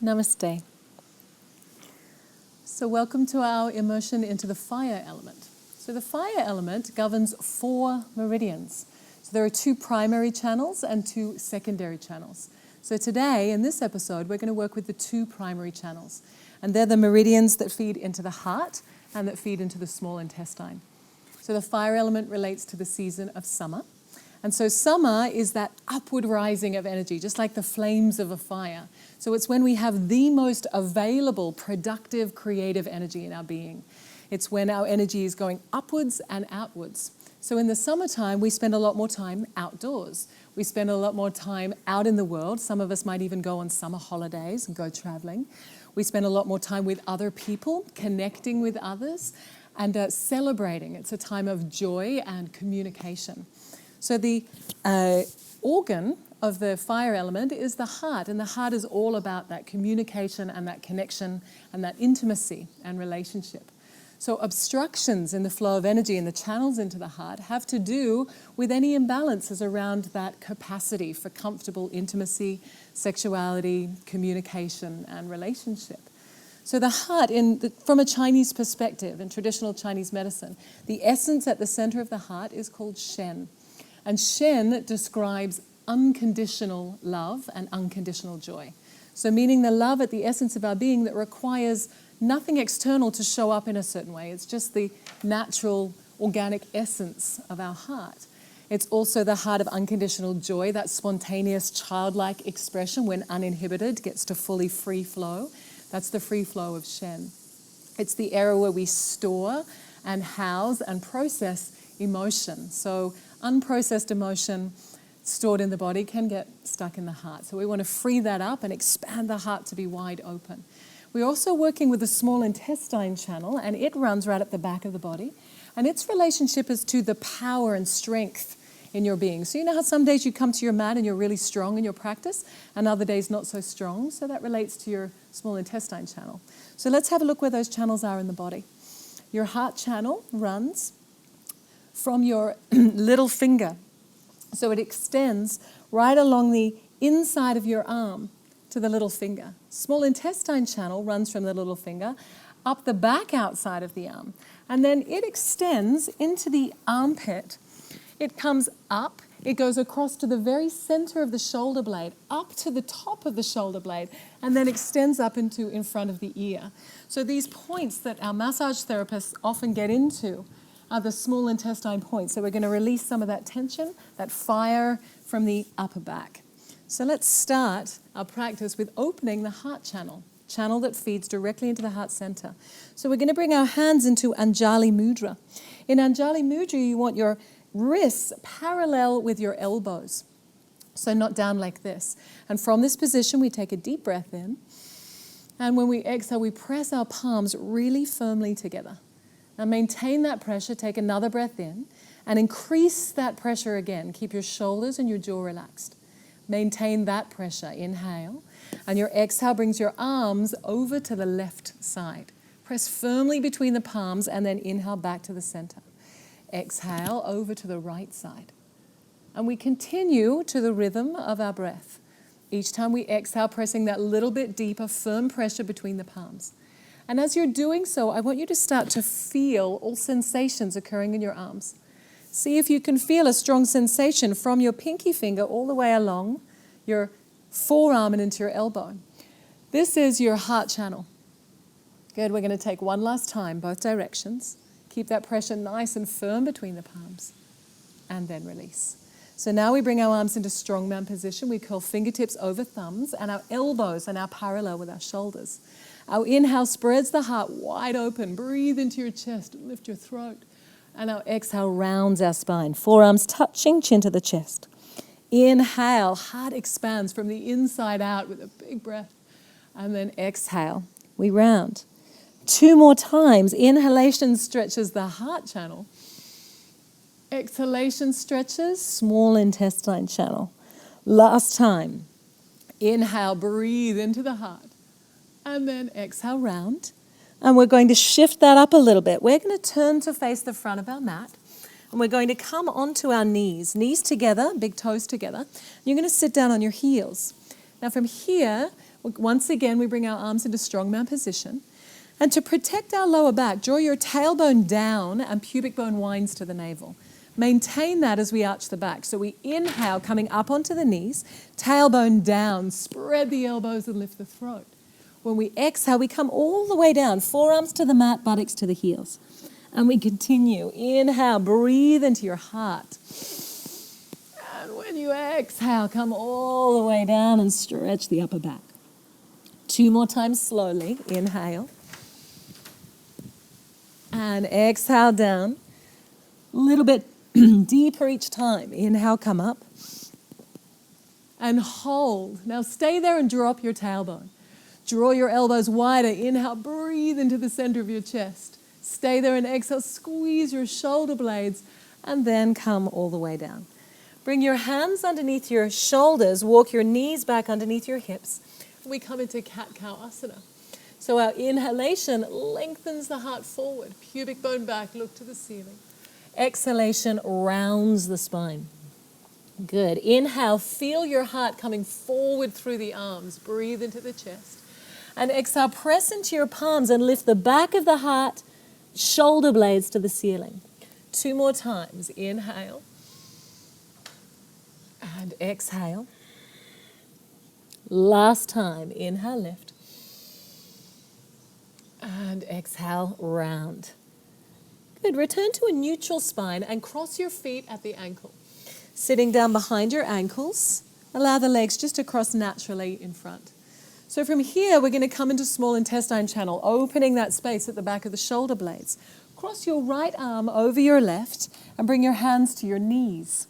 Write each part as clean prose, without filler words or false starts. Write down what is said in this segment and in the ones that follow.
Namaste. So welcome to our immersion into the fire element. So the fire element governs 4 meridians. So there are 2 primary channels and 2 secondary channels. So today, in this episode, we're going to work with the 2 primary channels. And they're the meridians that feed into the heart and that feed into the small intestine. So the fire element relates to the season of summer. And so summer is that upward rising of energy, just like the flames of a fire. So it's when we have the most available, productive, creative energy in our being. It's when our energy is going upwards and outwards. So in the summertime, we spend a lot more time outdoors. We spend a lot more time out in the world. Some of us might even go on summer holidays and go traveling. We spend a lot more time with other people, connecting with others, and celebrating. It's a time of joy and communication. So the organ of the fire element is the heart, and the heart is all about that communication and that connection and that intimacy and relationship. So obstructions in the flow of energy and the channels into the heart have to do with any imbalances around that capacity for comfortable intimacy, sexuality, communication, and relationship. So the heart, from a Chinese perspective, in traditional Chinese medicine, the essence at the center of the heart is called Shen. And Shen describes unconditional love and unconditional joy. So meaning the love at the essence of our being that requires nothing external to show up in a certain way. It's just the natural, organic essence of our heart. It's also the heart of unconditional joy, that spontaneous, childlike expression when uninhibited gets to fully free flow. That's the free flow of Shen. It's the area where we store and house and process emotion. So unprocessed emotion stored in the body can get stuck in the heart. So we want to free that up and expand the heart to be wide open. We're also working with the small intestine channel, and it runs right at the back of the body. And its relationship is to the power and strength in your being. So you know how some days you come to your mat and you're really strong in your practice, and other days not so strong? So that relates to your small intestine channel. So let's have a look where those channels are in the body. Your heart channel runs from your little finger. So it extends right along the inside of your arm to the little finger. Small intestine channel runs from the little finger up the back outside of the arm. And then it extends into the armpit. It comes up, it goes across to the very center of the shoulder blade, up to the top of the shoulder blade, and then extends up into in front of the ear. So these points that our massage therapists often get into are the small intestine points. So we're going to release some of that tension, that fire from the upper back. So let's start our practice with opening the heart channel that feeds directly into the heart center. So we're going to bring our hands into Anjali Mudra. In Anjali Mudra, you want your wrists parallel with your elbows. So not down like this. And from this position, we take a deep breath in. And when we exhale, we press our palms really firmly together. Now maintain that pressure, take another breath in, and increase that pressure again. Keep your shoulders and your jaw relaxed. Maintain that pressure, inhale, and your exhale brings your arms over to the left side. Press firmly between the palms and then inhale back to the center. Exhale over to the right side. And we continue to the rhythm of our breath. Each time we exhale, pressing that little bit deeper, firm pressure between the palms. And as you're doing so, I want you to start to feel all sensations occurring in your arms. See if you can feel a strong sensation from your pinky finger all the way along your forearm and into your elbow. This is your heart channel. Good, we're going to take one last time, both directions. Keep that pressure nice and firm between the palms. And then release. So now we bring our arms into strongman position. We curl fingertips over thumbs, and our elbows are now parallel with our shoulders. Our inhale spreads the heart wide open. Breathe into your chest and lift your throat. And our exhale rounds our spine. Forearms touching, chin to the chest. Inhale, heart expands from the inside out with a big breath. And then exhale, we round. 2 more times. Inhalation stretches the heart channel. Exhalation stretches small intestine channel. Last time. Inhale, breathe into the heart. And then exhale, round. And we're going to shift that up a little bit. We're going to turn to face the front of our mat. And we're going to come onto our knees. Knees together, big toes together. You're going to sit down on your heels. Now from here, Once again, we bring our arms into strongman position. And to protect our lower back, draw your tailbone down and pubic bone winds to the navel. Maintain that as we arch the back. So we inhale, coming up onto the knees, tailbone down, spread the elbows and lift the throat. When we exhale, we come all the way down, forearms to the mat, buttocks to the heels. And we continue. Inhale, breathe into your heart. And when you exhale, come all the way down and stretch the upper back. 2 more times slowly. Inhale. And exhale down. A little bit deeper each time. Inhale, come up. And hold. Now stay there and drop your tailbone. Draw your elbows wider. Inhale, breathe into the center of your chest. Stay there and exhale, squeeze your shoulder blades, and then come all the way down. Bring your hands underneath your shoulders, walk your knees back underneath your hips. We come into cat-cow asana. So our inhalation lengthens the heart forward, pubic bone back, look to the ceiling. Exhalation rounds the spine. Good. Inhale, feel your heart coming forward through the arms. Breathe into the chest. And exhale, press into your palms and lift the back of the heart, shoulder blades to the ceiling. 2 more times. Inhale. And exhale. Last time. Inhale, lift. And exhale, round. Good. Return to a neutral spine and cross your feet at the ankle. Sitting down behind your ankles, allow the legs just to cross naturally in front. So from here, we're going to come into small intestine channel, opening that space at the back of the shoulder blades. Cross your right arm over your left and bring your hands to your knees.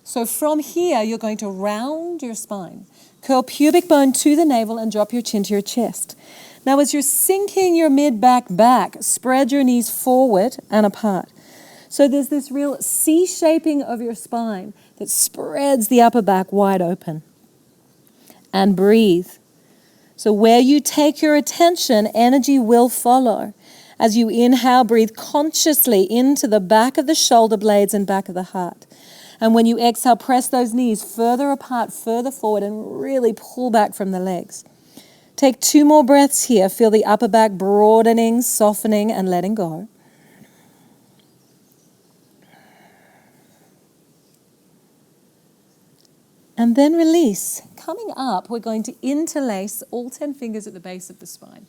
So from here, you're going to round your spine. Curl pubic bone to the navel and drop your chin to your chest. Now as you're sinking your mid-back back, spread your knees forward and apart. So there's this real C-shaping of your spine that spreads the upper back wide open. And breathe. So where you take your attention, energy will follow. As you inhale, breathe consciously into the back of the shoulder blades and back of the heart. And when you exhale, press those knees further apart, further forward, and really pull back from the legs. Take 2 more breaths here. Feel the upper back broadening, softening, and letting go. And then release. Coming up, we're going to interlace all 10 fingers at the base of the spine.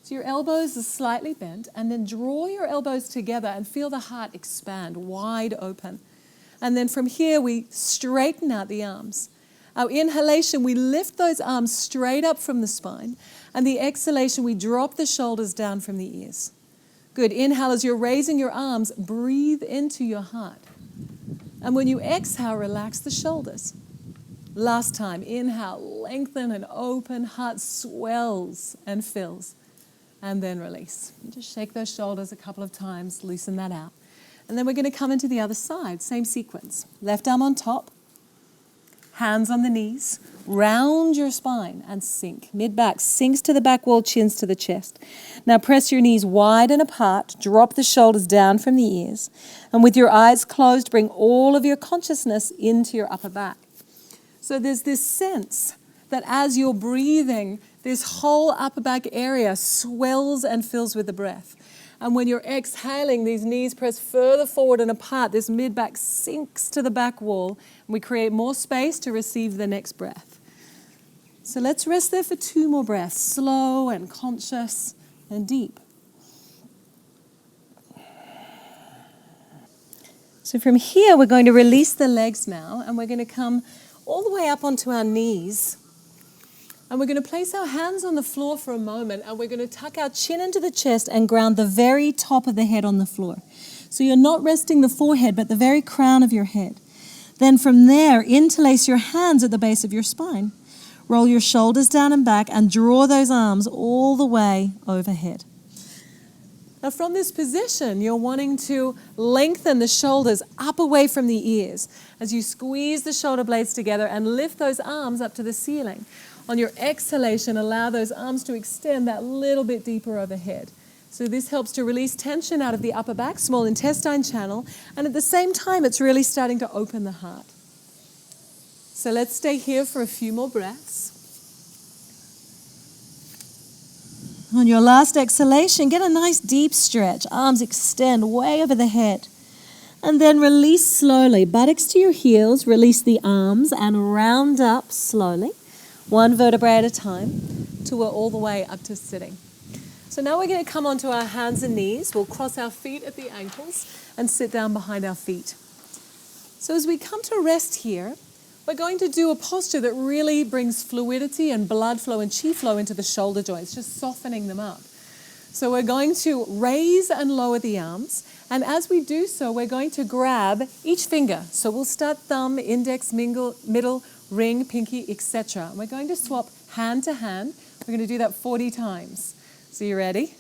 So your elbows are slightly bent, and then draw your elbows together and feel the heart expand, wide open. And then from here, we straighten out the arms. Our inhalation, we lift those arms straight up from the spine. And the exhalation, we drop the shoulders down from the ears. Good. Inhale, as you're raising your arms, breathe into your heart. And when you exhale, relax the shoulders. Last time, inhale, lengthen and open, heart swells and fills. And then release. Just shake those shoulders a couple of times, loosen that out. And then we're going to come into the other side, same sequence. Left arm on top, hands on the knees, round your spine and sink. Mid-back sinks to the back wall, chins to the chest. Now press your knees wide and apart, drop the shoulders down from the ears. And with your eyes closed, bring all of your consciousness into your upper back. So there's this sense that as you're breathing, this whole upper back area swells and fills with the breath. And when you're exhaling, these knees press further forward and apart. This mid-back sinks to the back wall, and we create more space to receive the next breath. So let's rest there for 2 more breaths, slow and conscious and deep. So from here, we're going to release the legs now, and we're going to come all the way up onto our knees. And we're going to place our hands on the floor for a moment, and we're going to tuck our chin into the chest and ground the very top of the head on the floor. So you're not resting the forehead, but the very crown of your head. Then from there, interlace your hands at the base of your spine. Roll your shoulders down and back and draw those arms all the way overhead. Now from this position, you're wanting to lengthen the shoulders up away from the ears as you squeeze the shoulder blades together and lift those arms up to the ceiling. On your exhalation, allow those arms to extend that little bit deeper overhead. So this helps to release tension out of the upper back, small intestine channel, and at the same time, it's really starting to open the heart. So let's stay here for a few more breaths. On your last exhalation, get a nice deep stretch. Arms extend way over the head. And then release slowly. Buttocks to your heels. Release the arms and round up slowly. One vertebrae at a time till we're all the way up to sitting. So now we're going to come onto our hands and knees. We'll cross our feet at the ankles and sit down behind our feet. So as we come to rest here, we're going to do a posture that really brings fluidity and blood flow and chi flow into the shoulder joints, just softening them up. So we're going to raise and lower the arms, and as we do so, we're going to grab each finger. So we'll start thumb, index, middle, ring, pinky, etc. And we're going to swap hand to hand. We're going to do that 40 times. So you ready?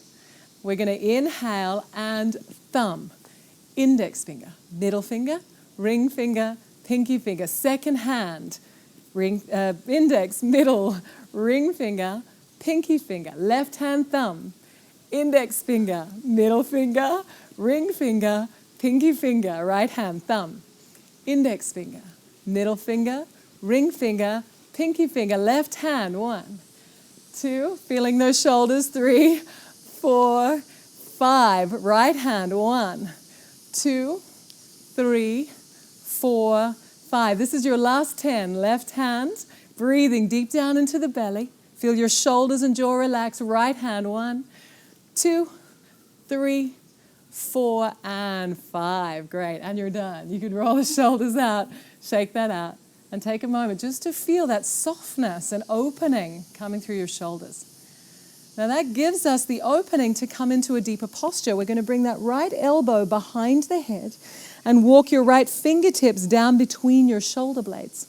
We're going to inhale and thumb, index finger, middle finger, ring finger, pinky finger, second hand, ring, index, middle, ring finger, pinky finger, left hand thumb, index finger, middle finger, ring finger, pinky finger, right hand thumb, index finger, middle finger, ring finger, pinky finger, left hand, 1, 2, feeling those shoulders, 3, 4, 5, right hand, 1, 2, 3, 4, 5. This is your last 10. Left hand, breathing deep down into the belly. Feel your shoulders and jaw relax. Right hand, 1, 2, 3, 4, and 5. Great, and you're done. You can roll the shoulders out, shake that out, and take a moment just to feel that softness and opening coming through your shoulders. Now that gives us the opening to come into a deeper posture. We're going to bring that right elbow behind the head and walk your right fingertips down between your shoulder blades.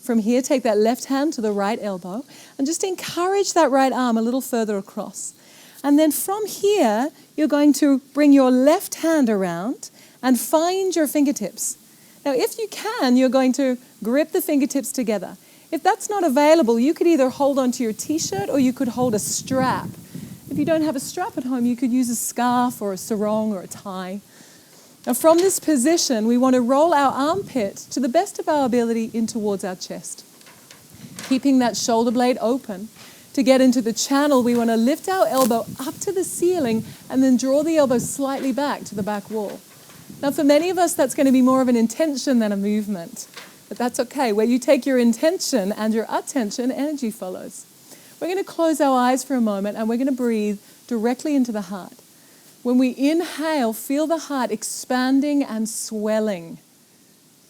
From here, take that left hand to the right elbow and just encourage that right arm a little further across. And then from here, you're going to bring your left hand around and find your fingertips. Now, if you can, you're going to grip the fingertips together. If that's not available, you could either hold onto your t-shirt or you could hold a strap. If you don't have a strap at home, you could use a scarf or a sarong or a tie. Now from this position, we want to roll our armpit to the best of our ability in towards our chest. Keeping that shoulder blade open. To get into the channel, we want to lift our elbow up to the ceiling and then draw the elbow slightly back to the back wall. Now for many of us, that's going to be more of an intention than a movement. But that's okay. Where you take your intention and your attention, energy follows. We're going to close our eyes for a moment and we're going to breathe directly into the heart. When we inhale, feel the heart expanding and swelling,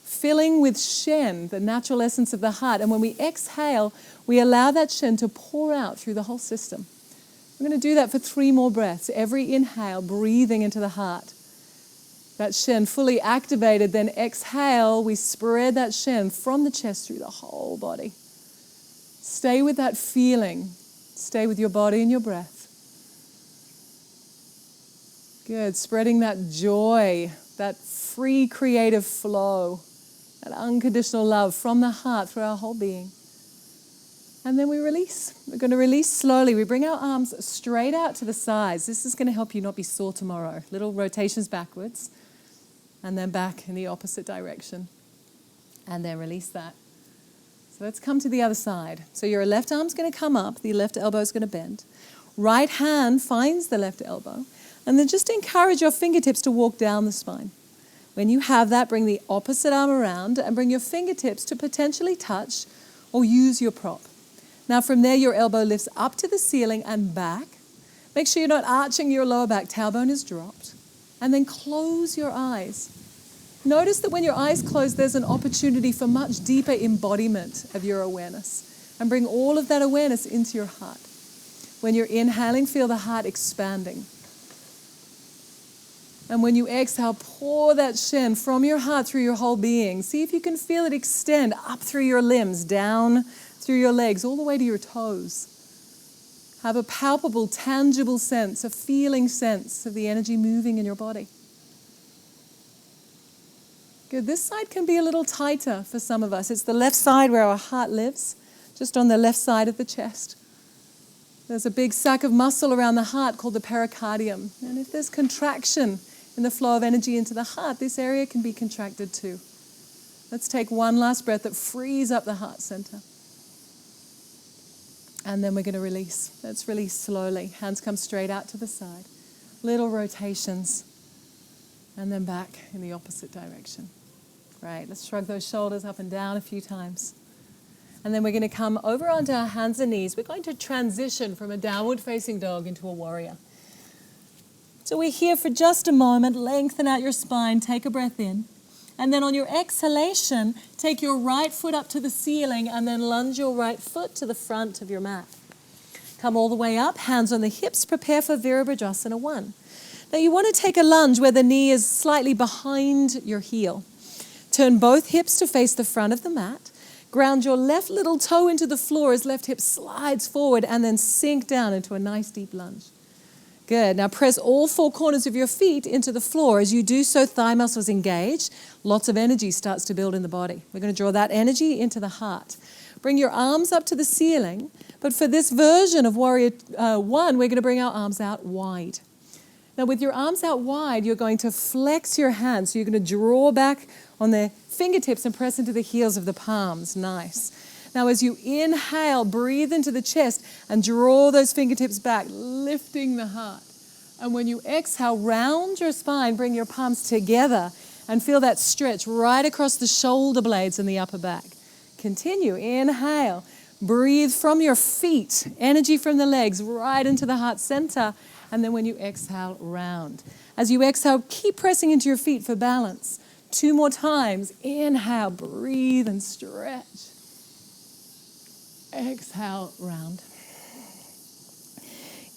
filling with Shen, the natural essence of the heart. And when we exhale, we allow that Shen to pour out through the whole system. We're going to do that for 3 more breaths. Every inhale, breathing into the heart. That Shen fully activated, then exhale, we spread that Shen from the chest through the whole body. Stay with that feeling. Stay with your body and your breath. Good, spreading that joy, that free creative flow, that unconditional love from the heart through our whole being. And then we release. We're going to release slowly. We bring our arms straight out to the sides. This is going to help you not be sore tomorrow. Little rotations backwards. And then back in the opposite direction. And then release that. So let's come to the other side. So your left arm's going to come up. The left elbow is going to bend. Right hand finds the left elbow. And then just encourage your fingertips to walk down the spine. When you have that, bring the opposite arm around and bring your fingertips to potentially touch or use your prop. Now from there, your elbow lifts up to the ceiling and back. Make sure you're not arching your lower back. Tailbone is dropped. And then close your eyes. Notice that when your eyes close, there's an opportunity for much deeper embodiment of your awareness. And bring all of that awareness into your heart. When you're inhaling, feel the heart expanding. And when you exhale, pour that Shen from your heart through your whole being. See if you can feel it extend up through your limbs, down through your legs, all the way to your toes. Have a palpable, tangible sense, a feeling sense of the energy moving in your body. Good. This side can be a little tighter for some of us. It's the left side where our heart lives, just on the left side of the chest. There's a big sac of muscle around the heart called the pericardium. And if there's contraction in the flow of energy into the heart, this area can be contracted too. Let's take one last breath that frees up the heart center. And then we're going to release. Let's release slowly. Hands come straight out to the side. Little rotations. And then back in the opposite direction. Great. Let's shrug those shoulders up and down a few times. And then we're going to come over onto our hands and knees. We're going to transition from a downward facing dog into a warrior. So we're here for just a moment. Lengthen out your spine. Take a breath in. And then on your exhalation, take your right foot up to the ceiling and then lunge your right foot to the front of your mat. Come all the way up, hands on the hips, prepare for Virabhadrasana 1. Now you want to take a lunge where the knee is slightly behind your heel. Turn both hips to face the front of the mat. Ground your left little toe into the floor as left hip slides forward and then sink down into a nice deep lunge. Good. Now press all four corners of your feet into the floor. As you do so, thigh muscles engage. Lots of energy starts to build in the body. We're going to draw that energy into the heart. Bring your arms up to the ceiling. But for this version of Warrior 1, we're going to bring our arms out wide. Now with your arms out wide, you're going to flex your hands. So you're going to draw back on the fingertips and press into the heels of the palms. Nice. Now as you inhale, breathe into the chest and draw those fingertips back, lifting the heart. And when you exhale, round your spine, bring your palms together and feel that stretch right across the shoulder blades and the upper back. Continue, inhale, breathe from your feet, energy from the legs right into the heart center. And then when you exhale, round. As you exhale, keep pressing into your feet for balance. 2 more times, inhale, breathe and stretch. Exhale, round.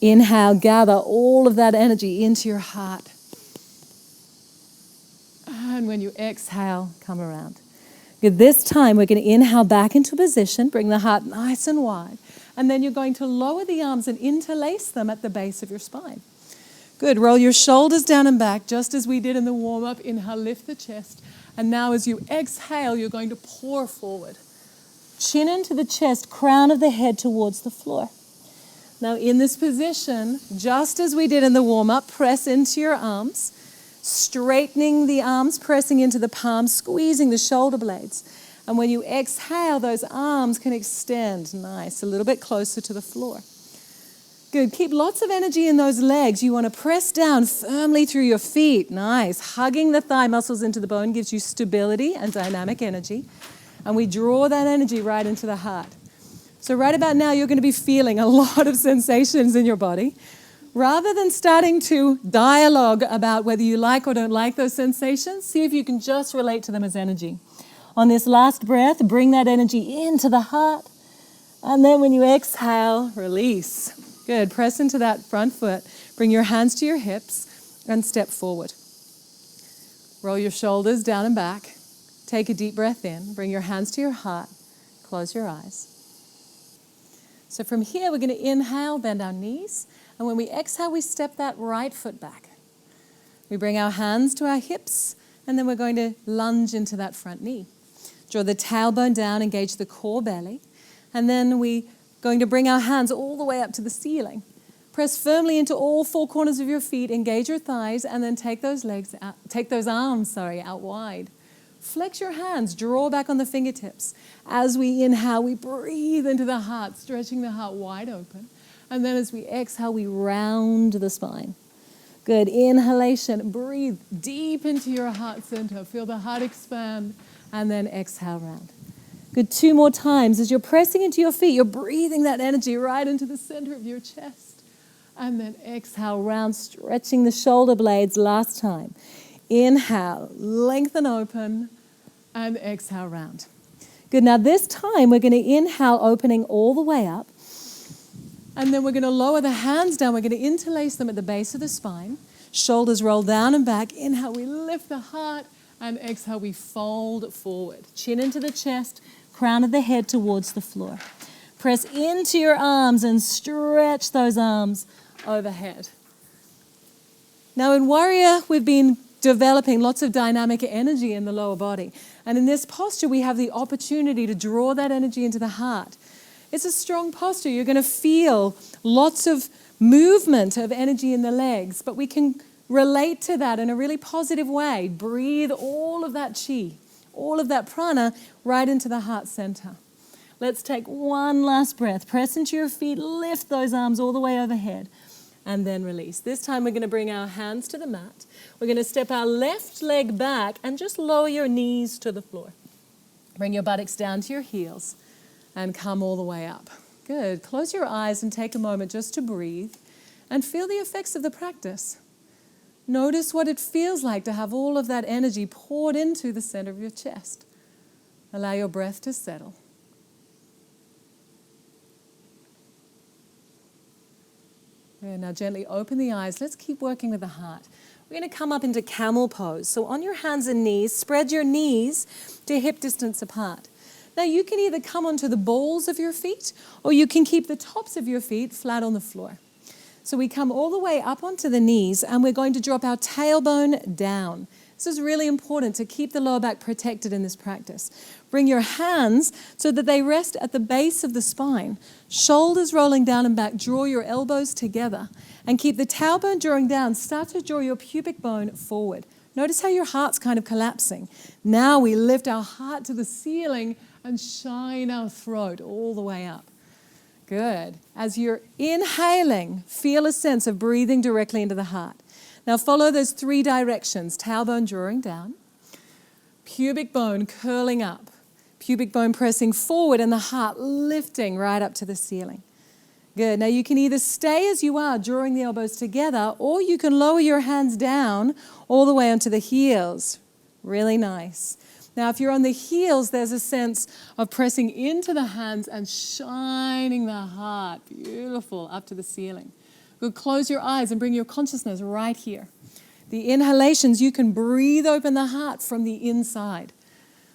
Inhale, gather all of that energy into your heart. And when you exhale, come around. Good. This time, we're going to inhale back into position, bring the heart nice and wide. And then you're going to lower the arms and interlace them at the base of your spine. Good. Roll your shoulders down and back, just as we did in the warm-up. Inhale, lift the chest. And now as you exhale, you're going to pour forward. Chin into the chest, crown of the head towards the floor. Now in this position, just as we did in the warm-up, press into your arms, straightening the arms, pressing into the palms, squeezing the shoulder blades. And when you exhale, those arms can extend. Nice, a little bit closer to the floor. Good, keep lots of energy in those legs. You want to press down firmly through your feet. Nice, hugging the thigh muscles into the bone gives you stability and dynamic energy. And we draw that energy right into the heart. So right about now, you're going to be feeling a lot of sensations in your body. Rather than starting to dialogue about whether you like or don't like those sensations, see if you can just relate to them as energy. On this last breath, bring that energy into the heart. And then when you exhale, release. Good. Press into that front foot. Bring your hands to your hips and step forward. Roll your shoulders down and back. Take a deep breath in. Bring your hands to your heart. Close your eyes. So from here, we're going to inhale, bend our knees. And when we exhale, we step that right foot back. We bring our hands to our hips, and then we're going to lunge into that front knee. Draw the tailbone down, engage the core belly. And then we're going to bring our hands all the way up to the ceiling. Press firmly into all four corners of your feet, engage your thighs, and then take those arms out wide. Flex your hands, draw back on the fingertips. As we inhale, we breathe into the heart, stretching the heart wide open. And then as we exhale, we round the spine. Good. Inhalation, breathe deep into your heart center. Feel the heart expand, and then exhale, round. Good. 2 more times. As you're pressing into your feet, you're breathing that energy right into the center of your chest. And then exhale, round, stretching the shoulder blades last time. Inhale, lengthen open, and exhale, round. Good. Now this time, we're going to inhale, opening all the way up. And then we're going to lower the hands down. We're going to interlace them at the base of the spine. Shoulders roll down and back. Inhale, we lift the heart. And exhale, we fold forward. Chin into the chest, crown of the head towards the floor. Press into your arms and stretch those arms overhead. Now in Warrior, we've been developing lots of dynamic energy in the lower body. And in this posture, we have the opportunity to draw that energy into the heart. It's a strong posture. You're going to feel lots of movement of energy in the legs, but we can relate to that in a really positive way. Breathe all of that chi, all of that prana right into the heart center. Let's take one last breath. Press into your feet, lift those arms all the way overhead, and then release. This time we're going to bring our hands to the mat. We're going to step our left leg back and just lower your knees to the floor. Bring your buttocks down to your heels and come all the way up. Good. Close your eyes and take a moment just to breathe and feel the effects of the practice. Notice what it feels like to have all of that energy poured into the center of your chest. Allow your breath to settle. Good. Now gently open the eyes. Let's keep working with the heart. We're going to come up into camel pose. So on your hands and knees, spread your knees to hip distance apart. Now you can either come onto the balls of your feet or you can keep the tops of your feet flat on the floor. So we come all the way up onto the knees and we're going to drop our tailbone down. This is really important to keep the lower back protected in this practice. Bring your hands so that they rest at the base of the spine. Shoulders rolling down and back. Draw your elbows together and keep the tailbone drawing down. Start to draw your pubic bone forward. Notice how your heart's kind of collapsing. Now we lift our heart to the ceiling and shine our throat all the way up. Good. As you're inhaling, feel a sense of breathing directly into the heart. Now follow those 3 directions. Tailbone drawing down, pubic bone curling up, pubic bone pressing forward and the heart lifting right up to the ceiling. Good. Now you can either stay as you are, drawing the elbows together, or you can lower your hands down all the way onto the heels. Really nice. Now, if you're on the heels, there's a sense of pressing into the hands and shining the heart, beautiful, up to the ceiling. Good. Close your eyes and bring your consciousness right here. The inhalations, you can breathe open the heart from the inside.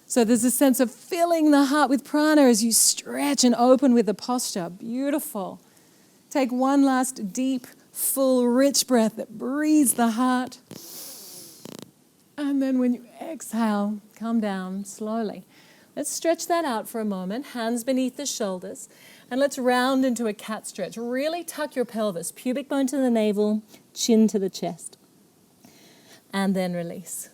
So there's a sense of filling the heart with prana as you stretch and open with the posture. Beautiful. Take one last deep, full, rich breath that breathes the heart. And then when you exhale, come down slowly. Let's stretch that out for a moment, hands beneath the shoulders, and let's round into a cat stretch. Really tuck your pelvis, pubic bone to the navel, chin to the chest. And then release.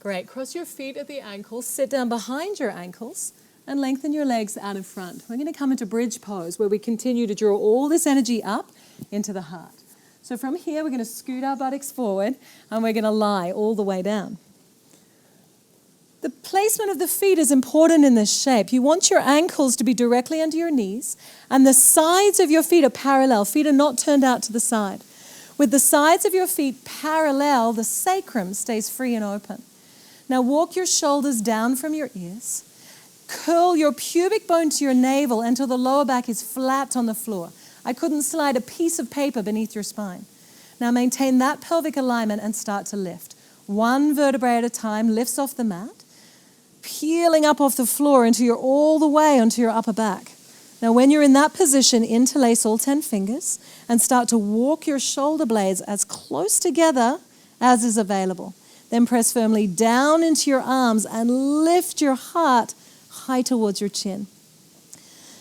Great. Cross your feet at the ankles, sit down behind your ankles, and lengthen your legs out in front. We're going to come into bridge pose where we continue to draw all this energy up into the heart. So from here, we're going to scoot our buttocks forward and we're going to lie all the way down. The placement of the feet is important in this shape. You want your ankles to be directly under your knees and the sides of your feet are parallel. Feet are not turned out to the side. With the sides of your feet parallel, the sacrum stays free and open. Now walk your shoulders down from your ears. Curl your pubic bone to your navel until the lower back is flat on the floor. I couldn't slide a piece of paper beneath your spine. Now maintain that pelvic alignment and start to lift. One vertebrae at a time lifts off the mat, peeling up off the floor until you're all the way onto your upper back. Now when you're in that position, interlace all 10 fingers and start to walk your shoulder blades as close together as is available. Then press firmly down into your arms and lift your heart high towards your chin.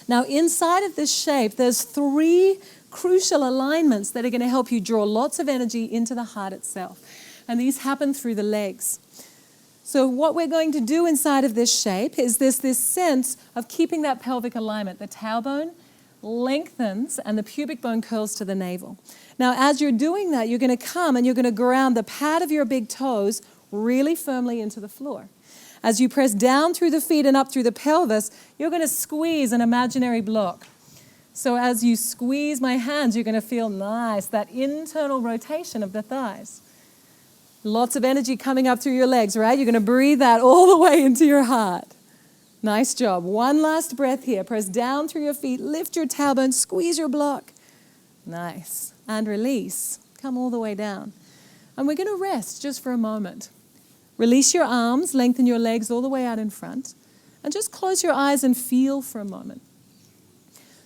Now inside of this shape, there's 3 crucial alignments that are going to help you draw lots of energy into the heart itself. And these happen through the legs. So what we're going to do inside of this shape is this sense of keeping that pelvic alignment. The tailbone lengthens and the pubic bone curls to the navel. Now as you're doing that, you're going to come and you're going to ground the pad of your big toes really firmly into the floor. As you press down through the feet and up through the pelvis, you're going to squeeze an imaginary block. So as you squeeze my hands, you're going to feel nice, that internal rotation of the thighs. Lots of energy coming up through your legs, right? You're going to breathe that all the way into your heart. Nice job. One last breath here. Press down through your feet, lift your tailbone, squeeze your block. Nice. And release. Come all the way down. And we're going to rest just for a moment. Release your arms, lengthen your legs all the way out in front, and just close your eyes and feel for a moment.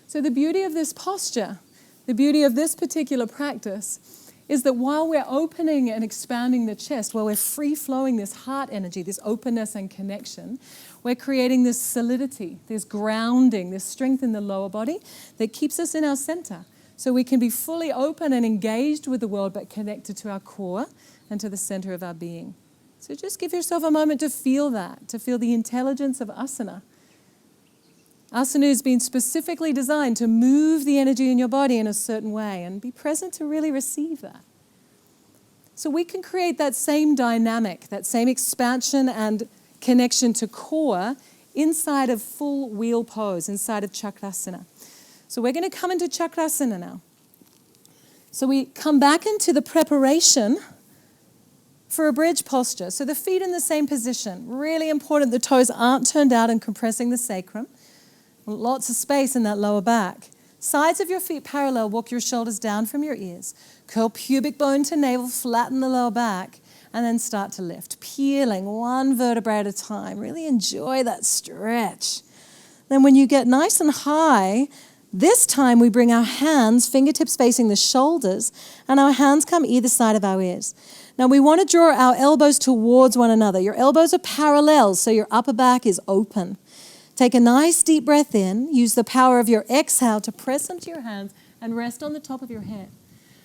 So the beauty of this posture, the beauty of this particular practice, is that while we're opening and expanding the chest, while we're free-flowing this heart energy, this openness and connection, we're creating this solidity, this grounding, this strength in the lower body that keeps us in our center. So we can be fully open and engaged with the world, but connected to our core and to the center of our being. So just give yourself a moment to feel that, to feel the intelligence of asana. Asana has been specifically designed to move the energy in your body in a certain way and be present to really receive that. So we can create that same dynamic, that same expansion and connection to core inside of full wheel pose, inside of Chakrasana. So we're going to come into Chakrasana now. So we come back into the preparation for a bridge posture. So the feet in the same position. Really important the toes aren't turned out and compressing the sacrum. Lots of space in that lower back. Sides of your feet parallel, walk your shoulders down from your ears. Curl pubic bone to navel, flatten the lower back, and then start to lift. Peeling one vertebrae at a time. Really enjoy that stretch. Then when you get nice and high, this time we bring our hands, fingertips facing the shoulders, and our hands come either side of our ears. Now we want to draw our elbows towards one another. Your elbows are parallel, so your upper back is open. Take a nice deep breath in. Use the power of your exhale to press into your hands and rest on the top of your head.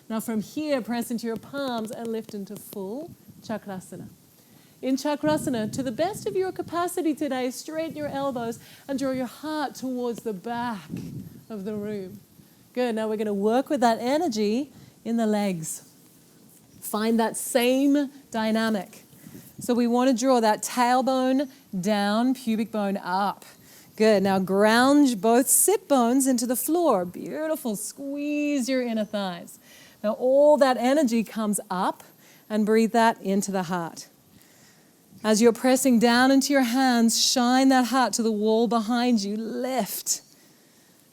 Now from here, press into your palms and lift into full Chakrasana. In Chakrasana, to the best of your capacity today, straighten your elbows and draw your heart towards the back of the room. Good. Now we're going to work with that energy in the legs. Find that same dynamic. So we want to draw that tailbone down, pubic bone up. Good. Now ground both sit bones into the floor. Beautiful. Squeeze your inner thighs. Now all that energy comes up and breathe that into the heart. As you're pressing down into your hands, shine that heart to the wall behind you. Lift.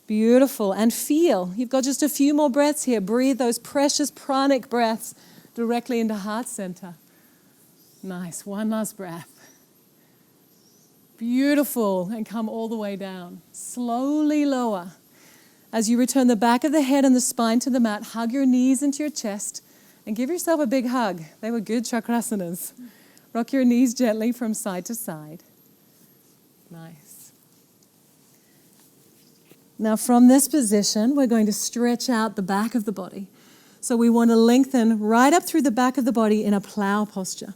Beautiful. And feel. You've got just a few more breaths here. Breathe those precious pranic breaths directly into heart center. Nice. One last breath. Beautiful. And come all the way down. Slowly lower. As you return the back of the head and the spine to the mat, hug your knees into your chest and give yourself a big hug. They were good chakrasanas. Rock your knees gently from side to side. Nice. Now from this position, we're going to stretch out the back of the body. So we want to lengthen right up through the back of the body in a plow posture.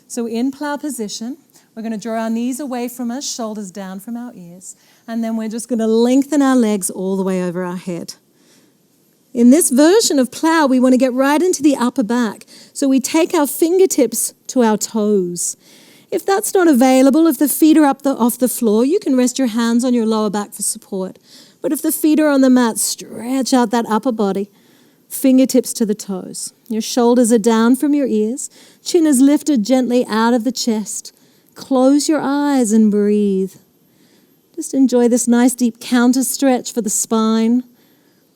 So in plow position, we're going to draw our knees away from us, shoulders down from our ears, and then we're just going to lengthen our legs all the way over our head. In this version of plow, we want to get right into the upper back. So we take our fingertips to our toes. If that's not available, if the feet are up off the floor, you can rest your hands on your lower back for support. But if the feet are on the mat, stretch out that upper body. Fingertips to the toes. Your shoulders are down from your ears. Chin is lifted gently out of the chest. Close your eyes and breathe. Just enjoy this nice deep counter stretch for the spine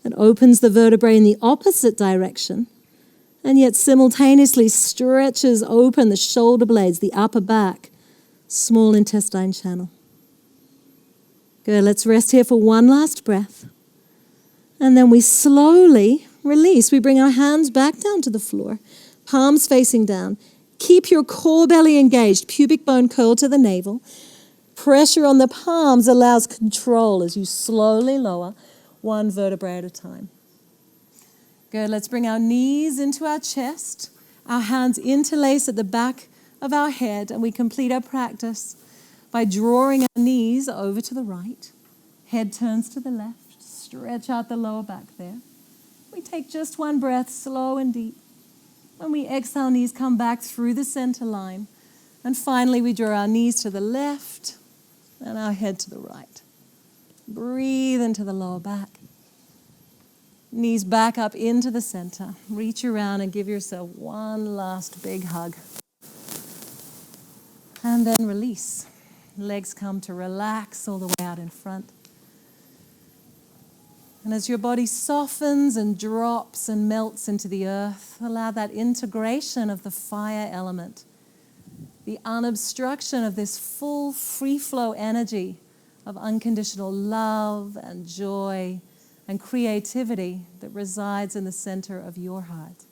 that opens the vertebrae in the opposite direction and yet simultaneously stretches open the shoulder blades, the upper back, small intestine channel. Good. Let's rest here for one last breath. And then we slowly release. We bring our hands back down to the floor, palms facing down. Keep your core belly engaged, pubic bone curled to the navel. Pressure on the palms allows control as you slowly lower one vertebrae at a time. Good. Let's bring our knees into our chest, our hands interlace at the back of our head, and we complete our practice by drawing our knees over to the right. Head turns to the left. Stretch out the lower back there. We take just one breath, slow and deep. When we exhale, knees come back through the center line. And finally, we draw our knees to the left and our head to the right. Breathe into the lower back. Knees back up into the center. Reach around and give yourself one last big hug. And then release. Legs come to relax all the way out in front. And as your body softens and drops and melts into the earth, allow that integration of the fire element, the unobstruction of this full free flow energy of unconditional love and joy and creativity that resides in the center of your heart.